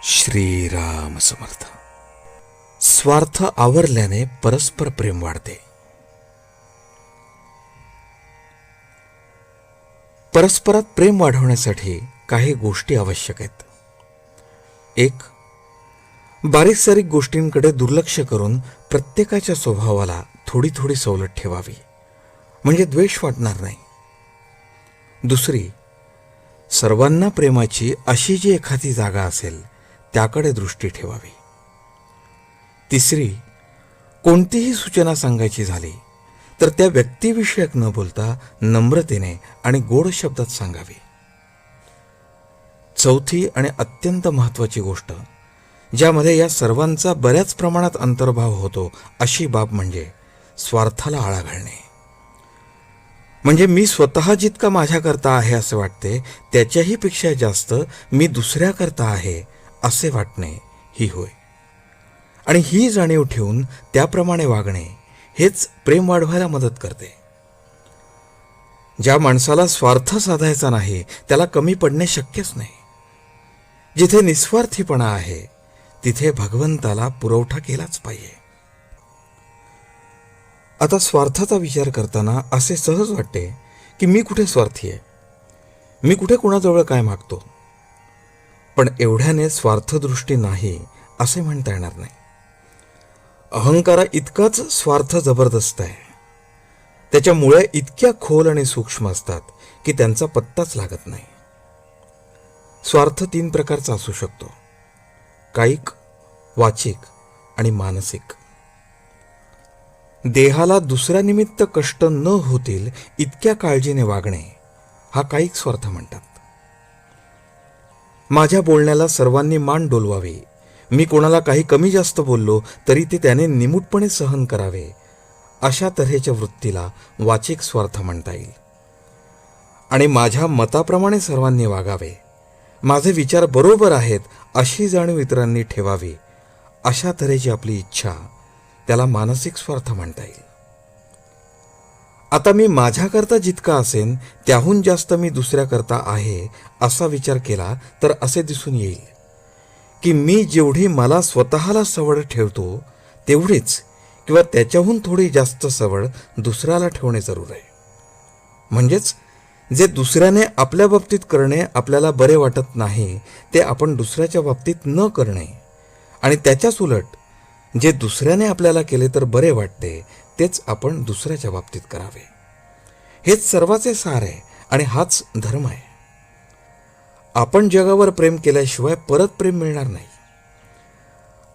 श्रीराम समर्थ. स्वार्थ आवरल्याने परस्पर प्रेम वाढते. परस्परात प्रेम वाढवण्यासाठी काही गोष्टी आवश्यक आहेत. एक, बारीक सारीक गोष्टींकडे दुर्लक्ष करून प्रत्येकाच्या स्वभावाला थोडी थोडी सवलत ठेवावी, म्हणजे द्वेष वाटणार नाही. दुसरी, सर्वांना प्रेमाची अशी जी एखादी जागा असेल त्याकडे दृष्टी ठेवावी. तिसरी, कोणतीही सूचना सांगायची झाली तर त्या व्यक्तिविषयक न बोलता नम्रतेने आणि गोड शब्दात सांगावी. चौथी आणि अत्यंत महत्त्वाची गोष्ट, ज्यामध्ये या सर्वांचा बऱ्याच प्रमाणात अंतर्भाव होतो, अशी बाब म्हणजे स्वार्थाला आळा घालणे. म्हणजे मी स्वतः जितका माझ्याकरता आहे असे वाटते त्याच्याही पेक्षा जास्त मी दुसऱ्याकरता आहे असे वाटणे ही होय. आणि ही जाणीव ठेवून त्याप्रमाणे वागणे हेच प्रेम वाढवायला मदत करते. ज्या माणसाला स्वार्थ साधायचा नाही त्याला कमी पडणे शक्यच नाही. जिथे निस्वार्थीपणा आहे तिथे भगवंताला पुरवठा केलाच पाहिजे. आता स्वार्थाचा विचार करताना असे सहज वाटते की मी कुठे स्वार्थी आहे, मी कुठे कुणाजवळ काय मागतो. पण एवढ्याने स्वार्थदृष्टी नाही असे म्हणता येणार नाही. अहंकारा इतकाच स्वार्थ जबरदस्त आहे. त्याच्या मुळे इतक्या खोल आणि सूक्ष्म असतात की त्यांचा पत्ताच लागत नाही. स्वार्थ 3 प्रकारचा असू शकतो: कायिक, वाचिक आणि मानसिक. देहाला दुसऱ्यानिमित्त कष्ट न होतील इतक्या काळजीने वागणे हा कायिक स्वार्थ म्हणतात. माझ्या बोलण्याला सर्वांनी मान डोलवावी, मी कोणाला काही कमी जास्त बोललो तरी ते त्याने निमूटपणे सहन करावे, अशा तऱ्हेच्या वृत्तीला वाचिक स्वार्थ म्हणता येईल. आणि माझ्या मताप्रमाणे सर्वांनी वागावे, माझे विचार बरोबर आहेत अशी जाणीव इतरांनी ठेवावी, अशा तऱ्हेची आपली इच्छा, त्याला मानसिक स्वार्थ म्हणता येईल. आता मी माझ्याकरता जितका असेन त्याहून जास्त मी दुसऱ्याकरता आहे असा विचार केला तर असे दिसून येईल की मी जेवढी मला स्वतःला सवड ठेवतो तेवढीच किंवा त्याच्याहून थोडी जास्त सवड दुसऱ्याला ठेवणे जरूर आहे. म्हणजेच जे दुसऱ्याने आपल्या बाबतीत करणे आपल्याला बरे वाटत नाही ते आपण दुसऱ्याच्या बाबतीत न करणे, आणि त्याच्याच उलट जे दुसऱ्याने आपल्याला केले तर बरे वाटते तेच आपण दुसऱ्याच्या बाबतीत करावे. हेच सर्वाचे सार आहे आणि हाच धर्म आहे. आपण जगावर प्रेम केल्याशिवाय परत प्रेम मिळणार नाही.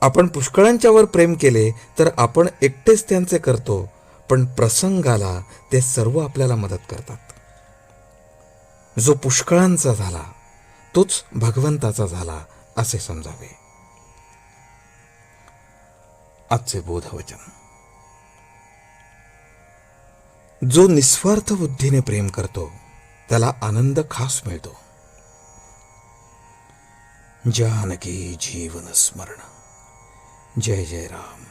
आपण पुष्कळांच्यावर प्रेम केले तर आपण एकटेच त्यांचे करतो, पण प्रसंगाला ते सर्व आपल्याला मदत करतात. जो पुष्कळांचा झाला तोच भगवंताचा झाला असे समजावे. आजचे बोधवचन: जो निस्वार्थ बुद्धीने प्रेम करतो त्याला आनंद खास मिळतो. जानकी जीवन स्मरण. जय जय राम.